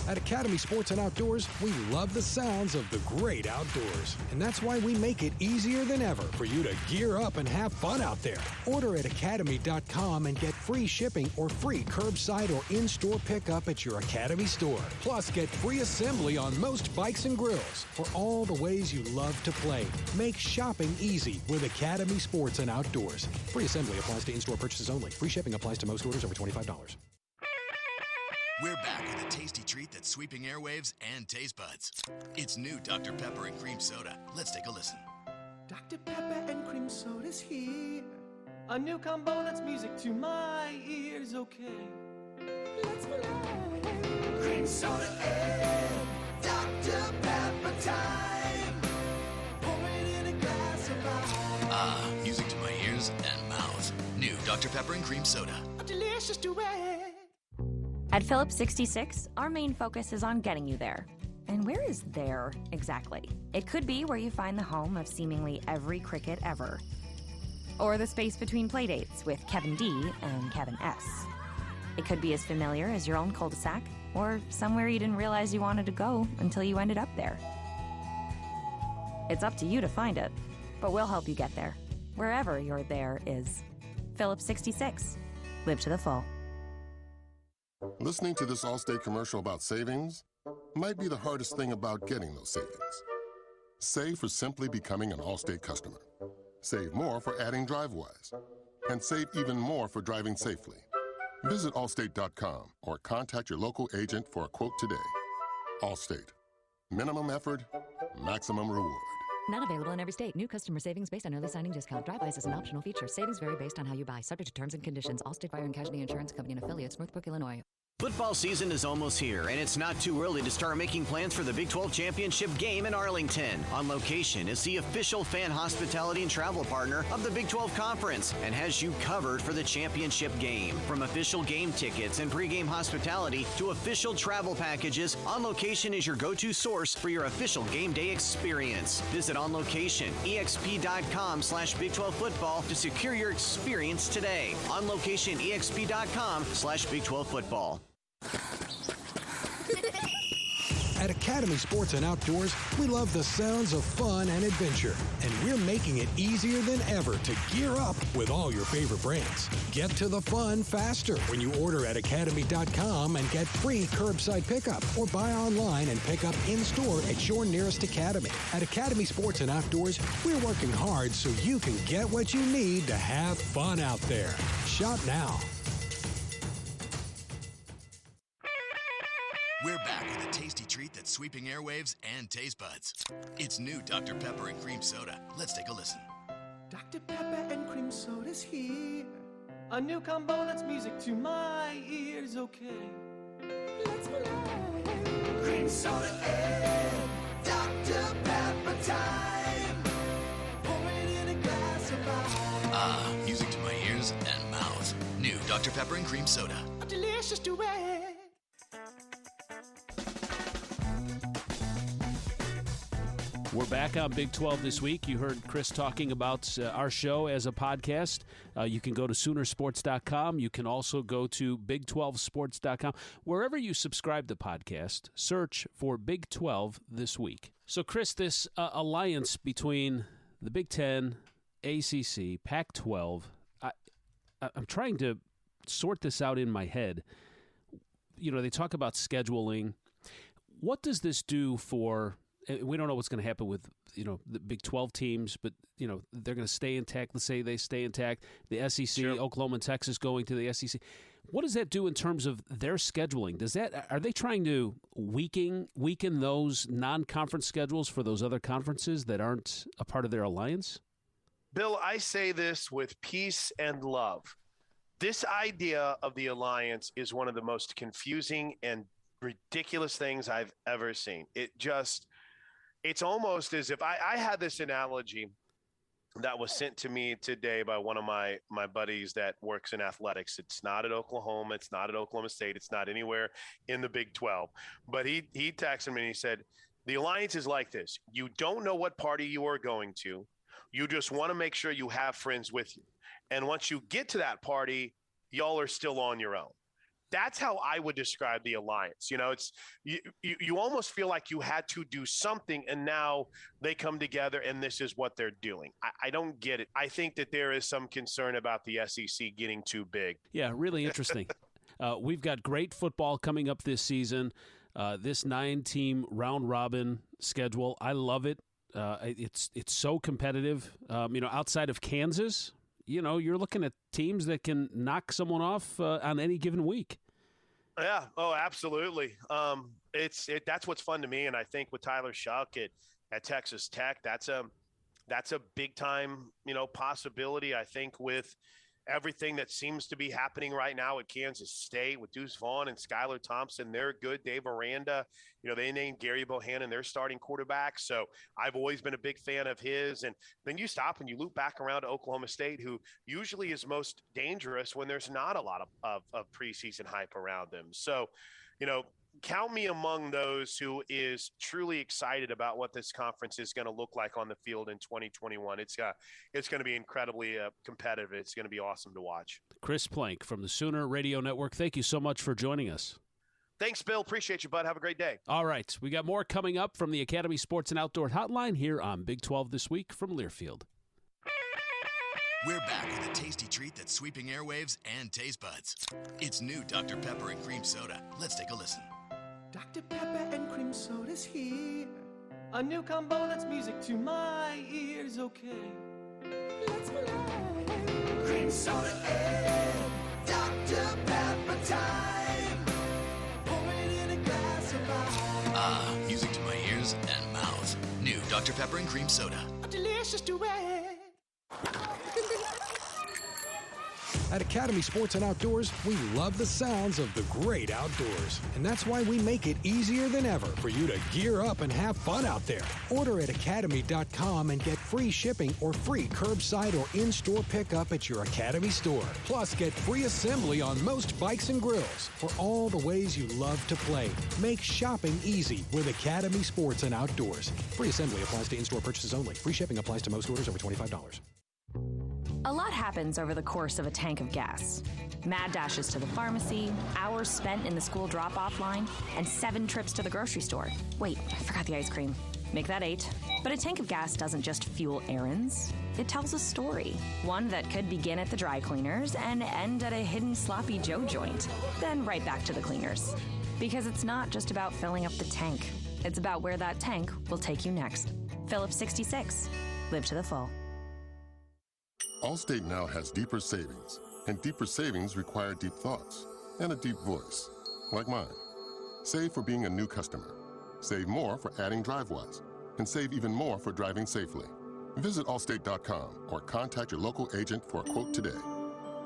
At Academy Sports and Outdoors, we love the sounds of the great outdoors. And that's why we make it easier than ever for you to gear up and have fun out there. Order at academy.com and get free shipping or free curbside or in-store pickup at your Academy store. Plus, get free assembly on most bikes and grills for all the ways you love to play. Make shopping easy with Academy Sports and Outdoors. Free assembly applies to in-store purchases only. Free shipping applies to most orders over $25. We're back with a tasty treat that's sweeping airwaves and taste buds. It's new Dr. Pepper and Cream Soda. Let's take a listen. Dr. Pepper and cream soda's here. A new combo that's music to my ears, okay. Let's play. Cream soda and Dr. Pepper time. Pour it in a glass of ice. Ah, music to my ears and mouth. New Dr. Pepper and Cream Soda. A delicious duet. At Phillips 66, our main focus is on getting you there. And where is there exactly? It could be where you find the home of seemingly every cricket ever. Or the space between playdates with Kevin D and Kevin S. It could be as familiar as your own cul-de-sac, or somewhere you didn't realize you wanted to go until you ended up there. It's up to you to find it, but we'll help you get there, wherever your there is. Phillips 66. Live to the full. Listening to this Allstate commercial about savings might be the hardest thing about getting those savings. Save for simply becoming an Allstate customer. Save more for adding DriveWise. And save even more for driving safely. Visit Allstate.com or contact your local agent for a quote today. Allstate. Minimum effort, maximum reward. Not available in every state. New customer savings based on early signing discount. Drive-bys is an optional feature. Savings vary based on how you buy. Subject to terms and conditions. Allstate Fire and Casualty Insurance Company and Affiliates, Northbrook, Illinois. Football season is almost here, and it's not too early to start making plans for the Big 12 Championship game in Arlington. On Location is the official fan hospitality and travel partner of the Big 12 Conference and has you covered for the championship game. From official game tickets and pregame hospitality to official travel packages, On Location is your go-to source for your official game day experience. Visit On Location, exp.com/Big 12 football to secure your experience today. On Location, exp.com/Big 12 football. At Academy Sports and Outdoors, we love the sounds of fun and adventure, and we're making it easier than ever to gear up with all your favorite brands. Get to the fun faster when you order at academy.com and get free curbside pickup, or buy online and pick up in-store at your nearest Academy. At Academy Sports and Outdoors, we're working hard so you can get what you need to have fun out there. Shop now. We're back with a tasty treat that's sweeping airwaves and taste buds. It's new Dr. Pepper and Cream Soda. Let's take a listen. Dr. Pepper and cream soda's here. A new combo that's music to my ears, okay. Let's play. Cream soda and Dr. Pepper time. Pour it in a glass of ice. Ah, music to my ears and mouth. New Dr. Pepper and Cream Soda. A delicious duet. We're back on Big 12 this week. You heard Chris talking about our show as a podcast. You can go to Soonersports.com. You can also go to Big12Sports.com. Wherever you subscribe to podcast, search for Big 12 this week. So, Chris, this alliance between the Big 10, ACC, Pac-12, I'm trying to sort this out in my head. You know, they talk about scheduling. What does this do for... We don't know what's going to happen with, the Big 12 teams, but, they're going to stay intact. Let's say they stay intact. The SEC, sure. Oklahoma and Texas going to the SEC. What does that do in terms of their scheduling? Are they trying to weaken those non-conference schedules for those other conferences that aren't a part of their alliance? Bill, I say this with peace and love. This idea of the alliance is one of the most confusing and ridiculous things I've ever seen. It's almost as if I had this analogy that was sent to me today by one of my buddies that works in athletics. It's not at Oklahoma. It's not at Oklahoma State. It's not anywhere in the Big 12. But he texted me and he said, the alliance is like this. You don't know what party you are going to. You just want to make sure you have friends with you. And once you get to that party, y'all are still on your own. That's how I would describe the alliance. You know, it's you almost feel like you had to do something, and now they come together, and this is what they're doing. I don't get it. I think that there is some concern about the SEC getting too big. Yeah, really interesting. We've got great football coming up this season. This 9-team round-robin schedule, I love it. It's so competitive. Outside of Kansas, you're looking at teams that can knock someone off on any given week. Yeah. Oh, absolutely. That's what's fun to me. And I think with Tyler Shuck at Texas Tech, that's a big time, possibility. I think with everything that seems to be happening right now at Kansas State with Deuce Vaughn and Skylar Thompson, they're good. Dave Aranda, they named Gary Bohannon their starting quarterback. So I've always been a big fan of his. And then you stop and you loop back around to Oklahoma State, who usually is most dangerous when there's not a lot of preseason hype around them. So, count me among those who is truly excited about what this conference is going to look like on the field in 2021. It's going to be incredibly competitive. It's going to be awesome to watch. Chris Plank from the Sooner Radio Network, thank you so much for joining us. Thanks, Bill. Appreciate you, bud. Have a great day. All right. We got more coming up from the Academy Sports and Outdoor Hotline here on Big 12 This Week from Learfield. We're back with a tasty treat that's sweeping airwaves and taste buds. It's new Dr. Pepper and Cream Soda. Let's take a listen. Dr. Pepper and Cream Soda's here. A new combo that's music to my ears, okay. Let's play. Cream Soda and Dr. Pepper time. Pour it in a glass of ice. Music to my ears and mouth. New Dr. Pepper and Cream Soda. A delicious duet. At Academy Sports and Outdoors, we love the sounds of the great outdoors. And that's why we make it easier than ever for you to gear up and have fun out there. Order at academy.com and get free shipping or free curbside or in-store pickup at your Academy store. Plus, get free assembly on most bikes and grills for all the ways you love to play. Make shopping easy with Academy Sports and Outdoors. Free assembly applies to in-store purchases only. Free shipping applies to most orders over $25. A lot happens over the course of a tank of gas. Mad dashes to the pharmacy, hours spent in the school drop-off line, and 7 trips to the grocery store. Wait, I forgot the ice cream. Make that 8. But a tank of gas doesn't just fuel errands. It tells a story. One that could begin at the dry cleaners and end at a hidden Sloppy Joe joint. Then right back to the cleaners. Because it's not just about filling up the tank. It's about where that tank will take you next. Phillips 66. Live to the full. Allstate now has deeper savings, and deeper savings require deep thoughts and a deep voice, like mine. Save for being a new customer. Save more for adding DriveWise, and save even more for driving safely. Visit allstate.com or contact your local agent for a quote today.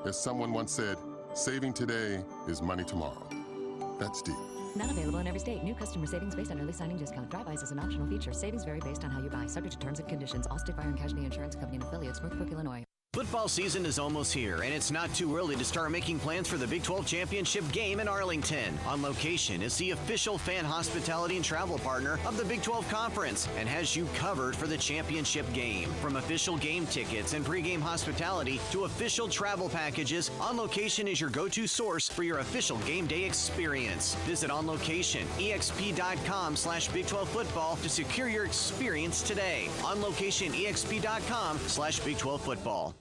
As someone once said, saving today is money tomorrow. That's deep. Not available in every state. New customer savings based on early signing discount. DriveWise is an optional feature. Savings vary based on how you buy. Subject to terms and conditions. Allstate Fire and Casualty Insurance Company and affiliates. Northbrook, Illinois. Football season is almost here, and it's not too early to start making plans for the Big 12 Championship game in Arlington. On Location is the official fan hospitality and travel partner of the Big 12 Conference and has you covered for the championship game. From official game tickets and pregame hospitality to official travel packages, On Location is your go-to source for your official game day experience. Visit On Location, exp.com/Big 12 football to secure your experience today. On Location, exp.com/Big 12 football.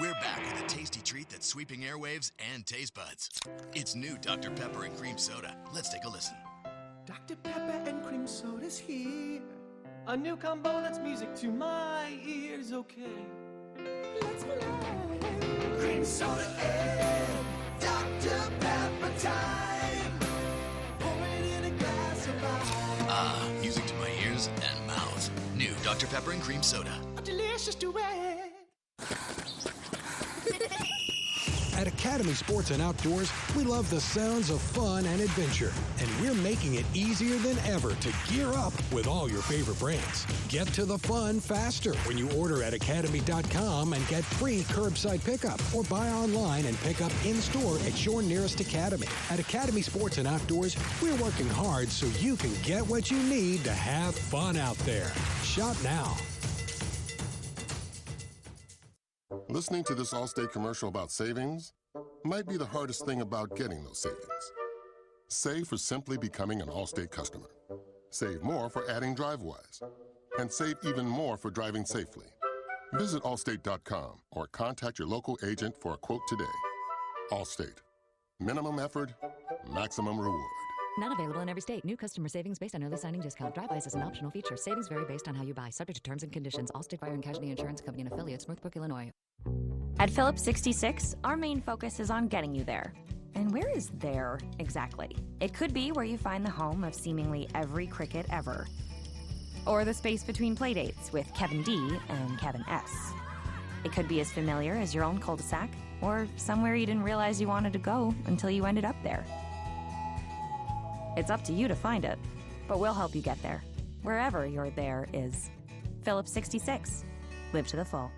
We're back with a tasty treat that's sweeping airwaves and taste buds. It's new Dr. Pepper and Cream Soda. Let's take a listen. Dr. Pepper and Cream Soda's here. A new combo that's music to my ears, okay. Let's play. Cream Soda and Dr. Pepper time. Pour it in a glass of ice. Music to my ears and mouth. New Dr. Pepper and Cream Soda. A delicious duet. At Academy Sports and Outdoors, we love the sounds of fun and adventure, and we're making it easier than ever to gear up with all your favorite brands. Get to the fun faster when you order at academy.com and get free curbside pickup, or buy online and pick up in-store at your nearest Academy. At Academy Sports and Outdoors, we're working hard so you can get what you need to have fun out there. Shop now. Listening to this Allstate commercial about savings might be the hardest thing about getting those savings. Save for simply becoming an Allstate customer. Save more for adding DriveWise. And save even more for driving safely. Visit Allstate.com or contact your local agent for a quote today. Allstate. Minimum effort, maximum reward. Not available in every state. New customer savings based on early signing discount. Drive-bys is an optional feature. Savings vary based on how you buy. Subject to terms and conditions. Allstate Fire and Casualty Insurance Company and affiliates. Northbrook, Illinois. At Phillips 66, our main focus is on getting you there. And where is there exactly? It could be where you find the home of seemingly every cricket ever. Or the space between playdates with Kevin D and Kevin S. It could be as familiar as your own cul-de-sac, or somewhere you didn't realize you wanted to go until you ended up there. It's up to you to find it, but we'll help you get there, wherever your there is. Phillips 66. Live to the full.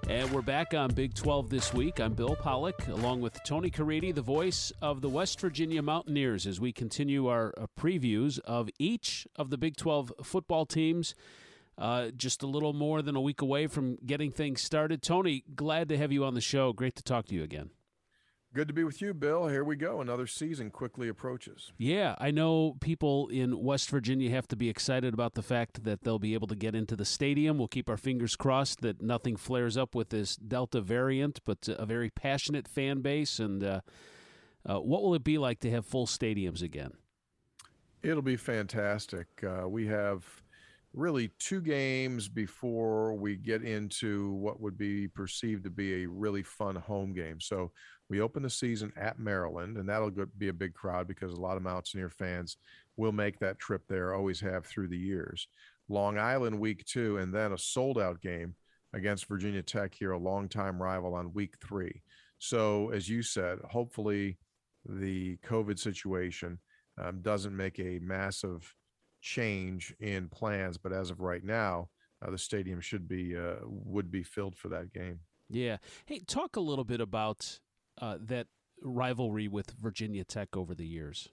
And we're back on Big 12 this week. I'm Bill Pollock, along with Tony Caridi, the voice of the West Virginia Mountaineers, as we continue our previews of each of the Big 12 football teams. Just a little more than a week away from getting things started. Tony, glad to have you on the show. Great to talk to you again. Good to be with you, Bill. Here we go. Another season quickly approaches. Yeah, I know people in West Virginia have to be excited about the fact that they'll be able to get into the stadium. We'll keep our fingers crossed that nothing flares up with this Delta variant, but a very passionate fan base. And what will it be like to have full stadiums again? It'll be fantastic. We have really 2 games before we get into what would be perceived to be a really fun home game. So we open the season at Maryland, and that'll be a big crowd because a lot of Mountaineer fans will make that trip there, always have through the years. Long Island week 2, and then a sold-out game against Virginia Tech here, a longtime rival, on week 3. So as you said, hopefully the COVID situation doesn't make a massive change in plans, but as of right now, the stadium would be filled for that game. Yeah. Hey, talk a little bit about that rivalry with Virginia Tech over the years.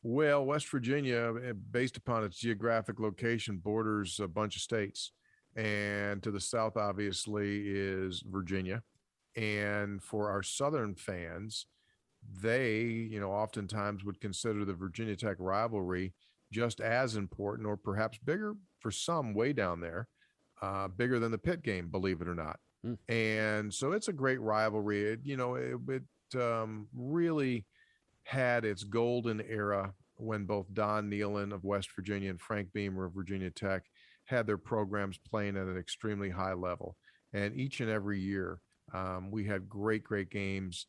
Well, West Virginia, based upon its geographic location, borders a bunch of states, and to the south, obviously, is Virginia. And for our southern fans, they, oftentimes would consider the Virginia Tech rivalry just as important, or perhaps bigger for some, way down there, bigger than the Pitt game, believe it or not. And so it's a great rivalry. It really had its golden era when both Don Nehlen of West Virginia and Frank Beamer of Virginia Tech had their programs playing at an extremely high level. And each and every year, we had great games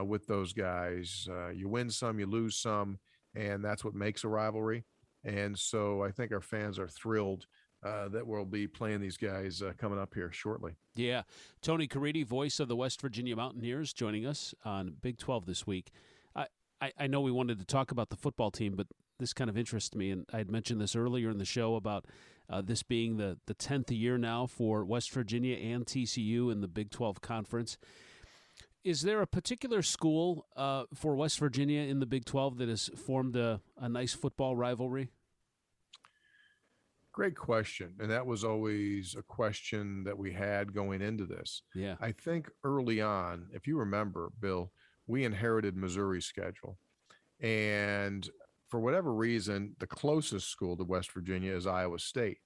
with those guys. You win some, you lose some, and that's what makes a rivalry. And so I think our fans are thrilled that we'll be playing these guys coming up here shortly. Yeah. Tony Caridi, voice of the West Virginia Mountaineers, joining us on Big 12 this week. I know we wanted to talk about the football team, but this kind of interests me, and I had mentioned this earlier in the show about this being the 10th year now for West Virginia and TCU in the Big 12 Conference. Is there a particular school for West Virginia in the Big 12 that has formed a nice football rivalry? Great question. And that was always a question that we had going into this. Yeah. I think early on, if you remember, Bill, we inherited Missouri's schedule. And for whatever reason, the closest school to West Virginia is Iowa State.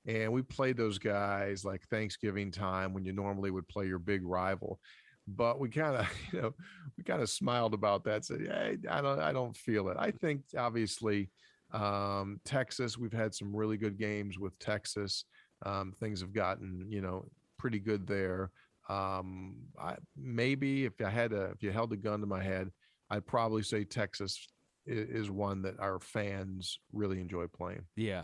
And we played those guys like Thanksgiving time when you normally would play your big rival. But we kind of smiled about that. Said, "Hey, I don't feel it." I think obviously Texas, we've had some really good games with Texas. Things have gotten pretty good there. Maybe if you held a gun to my head, I'd probably say Texas is one that our fans really enjoy playing. Yeah.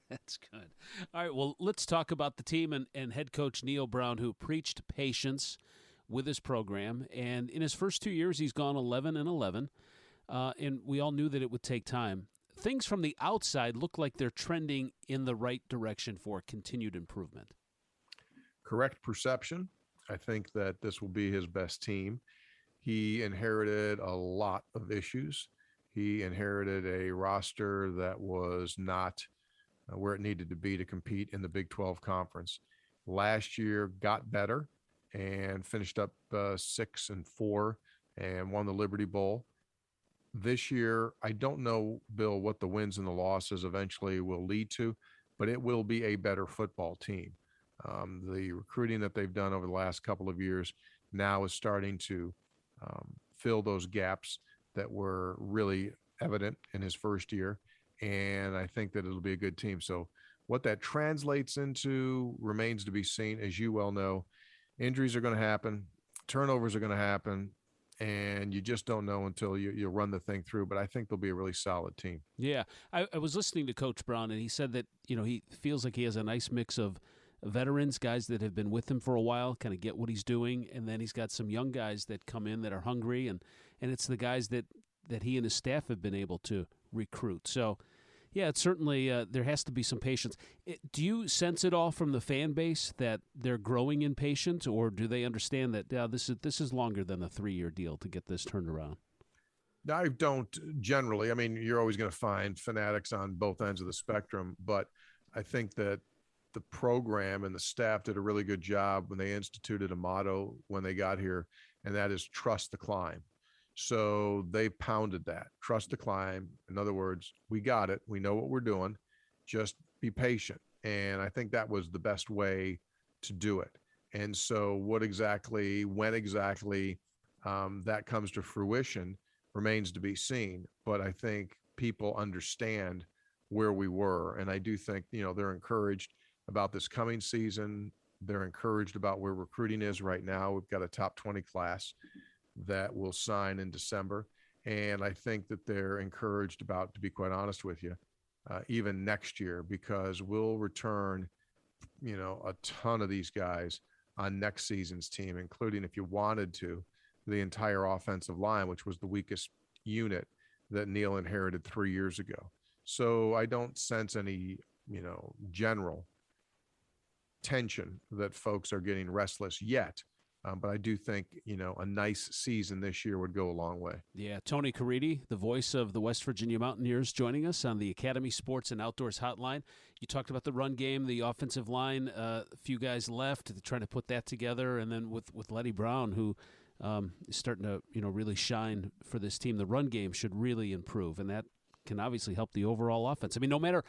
That's good. All right, well, let's talk about the team and head coach Neal Brown, who preached patience with his program. And in his first 2 years, he's gone 11-11. And we all knew that it would take time. Things from the outside look like they're trending in the right direction for continued improvement. Correct perception. I think that this will be his best team. He inherited a lot of issues. He inherited a roster that was not where it needed to be to compete in the Big 12 conference. Last year got better and finished up 6-4 and won the Liberty Bowl. This year, I don't know, Bill, what the wins and the losses eventually will lead to, but it will be a better football team. The recruiting that they've done over the last couple of years now is starting to fill those gaps that were really evident in his first year. And I think that it'll be a good team. So what that translates into remains to be seen. As you well know, injuries are going to happen, turnovers are going to happen, and you just don't know until you run the thing through. But I think they'll be a really solid team. Yeah. I was listening to Coach Brown, and he said that, he feels like he has a nice mix of veterans, guys that have been with him for a while, kind of get what he's doing, and then he's got some young guys that come in that are hungry, and it's the guys that he and his staff have been able to recruit. So, yeah, it's certainly there has to be some patience. Do you sense it all from the fan base that they're growing in patience, or do they understand that this is longer than a 3-year deal to get this turned around? I don't generally. I mean, you're always going to find fanatics on both ends of the spectrum, but I think that the program and the staff did a really good job when they instituted a motto when they got here, and that is trust the climb. So they pounded that, trust the climb. In other words, we got it. We know what we're doing. Just be patient. And I think that was the best way to do it. And so when exactly that comes to fruition remains to be seen. But I think people understand where we were. And I do think, they're encouraged about this coming season. They're encouraged about where recruiting is right now. We've got a top 20 class that will sign in December. And I think that they're encouraged about, to be quite honest with you, even next year, because we'll return, a ton of these guys on next season's team, including, if you wanted to, the entire offensive line, which was the weakest unit that Neil inherited 3 years ago. So I don't sense any, general tension that folks are getting restless yet. But I do think, a nice season this year would go a long way. Yeah, Tony Caridi, the voice of the West Virginia Mountaineers, joining us on the Academy Sports and Outdoors Hotline. You talked about the run game, the offensive line, a few guys left trying to put that together, and then with Letty Brown, who is starting to, really shine for this team. The run game should really improve, and that can obviously help the overall offense. I mean, no matter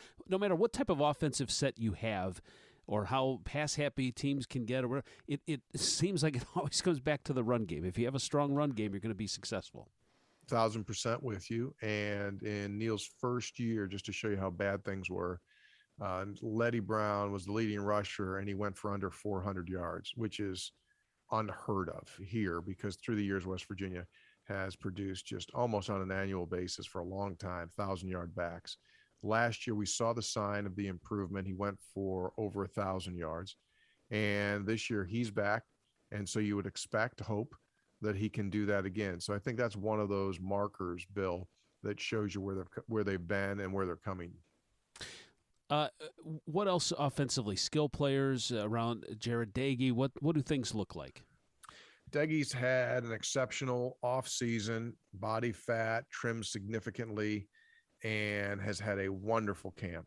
what type of offensive set you have, or how pass-happy teams can get, or whatever, it seems like it always comes back to the run game. If you have a strong run game, you're going to be successful. 1,000% with you. And in Neil's first year, just to show you how bad things were, Letty Brown was the leading rusher, and he went for under 400 yards, which is unheard of here, because through the years, West Virginia has produced just almost on an annual basis for a long time, 1,000-yard backs. Last year, we saw the sign of the improvement. He went for over 1,000 yards. And this year, he's back. And so you would hope that he can do that again. So I think that's one of those markers, Bill, that shows you where they've been and where they're coming. What else offensively? Skill players around Jared Dagey. What do things look like? Daggy's had an exceptional offseason, body fat trimmed significantly, and has had a wonderful camp.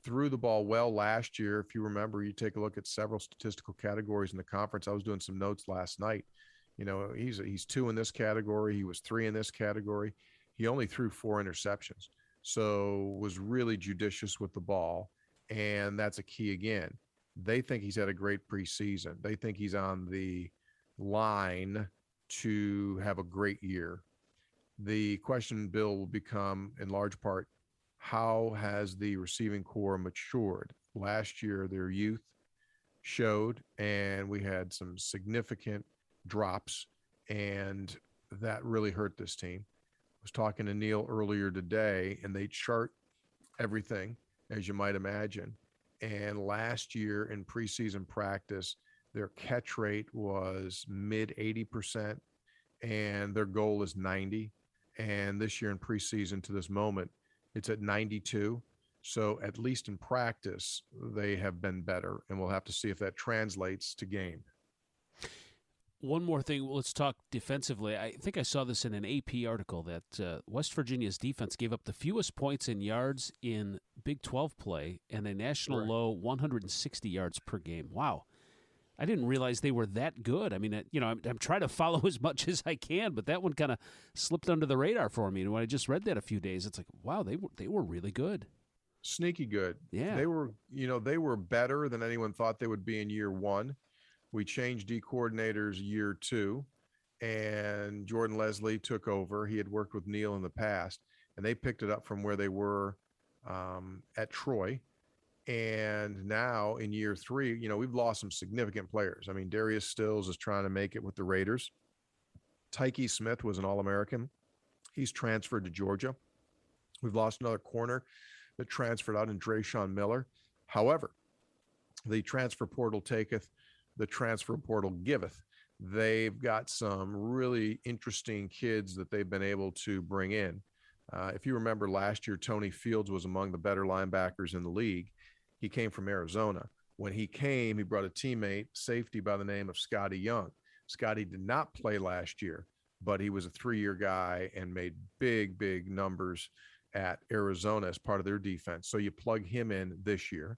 Threw the ball well last year. If you remember, you take a look at several statistical categories in the conference. I was doing some notes last night. He's 2 in this category. He was 3 in this category. He only threw 4 interceptions. So was really judicious with the ball. And that's a key again. They think he's had a great preseason. They think he's on the line to have a great year. The question, Bill, will become in large part, how has the receiving corps matured? Last year, their youth showed, and we had some significant drops, and that really hurt this team. I was talking to Neil earlier today, and they chart everything, as you might imagine. And last year in preseason practice, their catch rate was mid 80%, and their goal is 90. And this year in preseason to this moment, it's at 92. So at least in practice, they have been better, and we'll have to see if that translates to game. One more thing. Let's talk defensively. I think I saw this in an AP article that West Virginia's defense gave up the fewest points in yards in Big 12 play and a national low 160 yards per game. Wow. I didn't realize they were that good. I mean, I'm trying to follow as much as I can, but that one kind of slipped under the radar for me. And when I just read that a few days, it's like, wow, they were really good. Sneaky good. Yeah. They were better than anyone thought they would be in year one. We changed D coordinators year two, and Jordan Leslie took over. He had worked with Neil in the past, and they picked it up from where they were at Troy. And now in year three, we've lost some significant players. I mean, Darius Stills is trying to make it with the Raiders. Tyke Smith was an All-American. He's transferred to Georgia. We've lost another corner that transferred out in Drayshawn Miller. However, the transfer portal taketh, the transfer portal giveth. They've got some really interesting kids that they've been able to bring in. If you remember last year, Tony Fields was among the better linebackers in the league. He came from Arizona. When he came, he brought a teammate, safety by the name of Scotty Young. Scotty did not play last year, but he was a 3-year guy and made big, big numbers at Arizona as part of their defense. So you plug him in this year.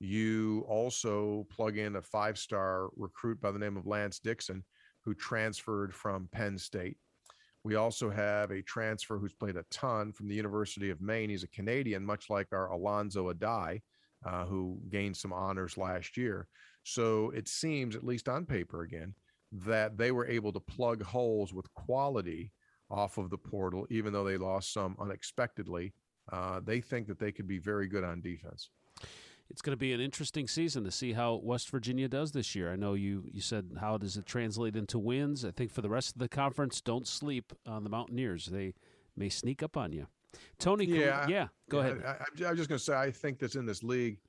You also plug in a 5-star recruit by the name of Lance Dixon, who transferred from Penn State. We also have a transfer who's played a ton from the University of Maine. He's a Canadian, much like our Alonzo Adai, who gained some honors last year. So it seems, at least on paper again, that they were able to plug holes with quality off of the portal, even though they lost some unexpectedly. They think that they could be very good on defense. It's going to be an interesting season to see how West Virginia does this year. I know you said, how does it translate into wins? I think for the rest of the conference, don't sleep on the Mountaineers. They may sneak up on you. Tony, go ahead. I was just going to say, I think that's in this league,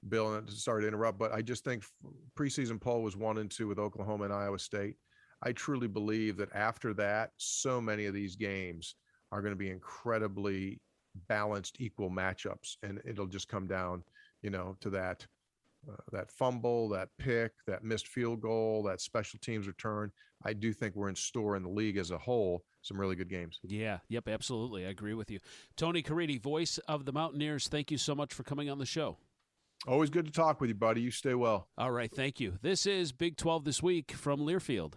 Bill, and sorry to interrupt, but I just think preseason poll was 1 and 2 with Oklahoma and Iowa State. I truly believe that after that, so many of these games are going to be incredibly balanced, equal matchups, and it'll just come down, to that fumble, that pick, that missed field goal, that special teams return. I do think we're in store in the league as a whole. Some really good games. Yeah, yep, absolutely. I agree with you. Tony Caridi, voice of the Mountaineers, thank you so much for coming on the show. Always good to talk with you, buddy. You stay well. All right, thank you. This is Big 12 This Week from Learfield.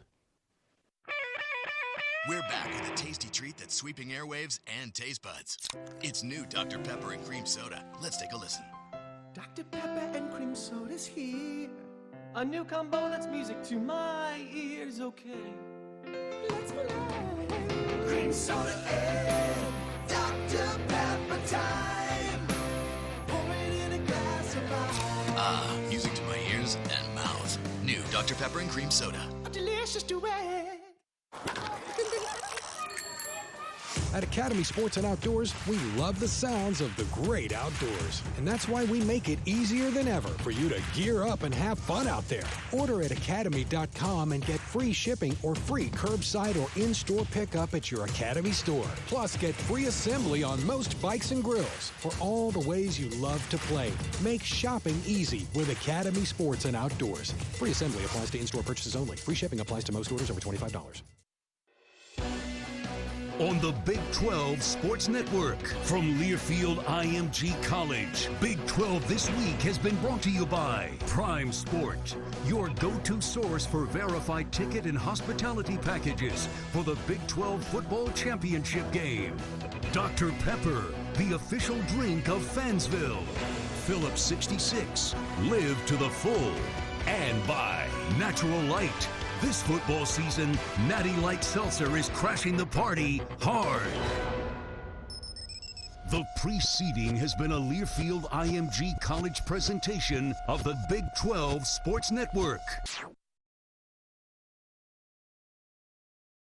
We're back with a tasty treat that's sweeping airwaves and taste buds. It's new Dr. Pepper and Cream Soda. Let's take a listen. Dr. Pepper and Cream Soda's here. A new combo that's music to my ears, okay. Let's play. Cream Soda and Dr. Pepper time. Pour it in a glass of ice. Music to my ears and mouth. New Dr. Pepper and Cream Soda. A delicious duet. At Academy Sports and Outdoors, we love the sounds of the great outdoors. And that's why we make it easier than ever for you to gear up and have fun out there. Order at academy.com and get free shipping or free curbside or in-store pickup at your Academy store. Plus, get free assembly on most bikes and grills for all the ways you love to play. Make shopping easy with Academy Sports and Outdoors. Free assembly applies to in-store purchases only. Free shipping applies to most orders over $25. On the Big 12 Sports Network from Learfield IMG College, Big 12 This Week has been brought to you by Prime Sport, your go-to source for verified ticket and hospitality packages for the Big 12 Football Championship game. Dr. Pepper, the official drink of Fansville. Phillips 66, live to the full. And by Natural Light. This football season, Natty Light Seltzer is crashing the party hard. The preceding has been a Learfield IMG College presentation of the Big 12 Sports Network.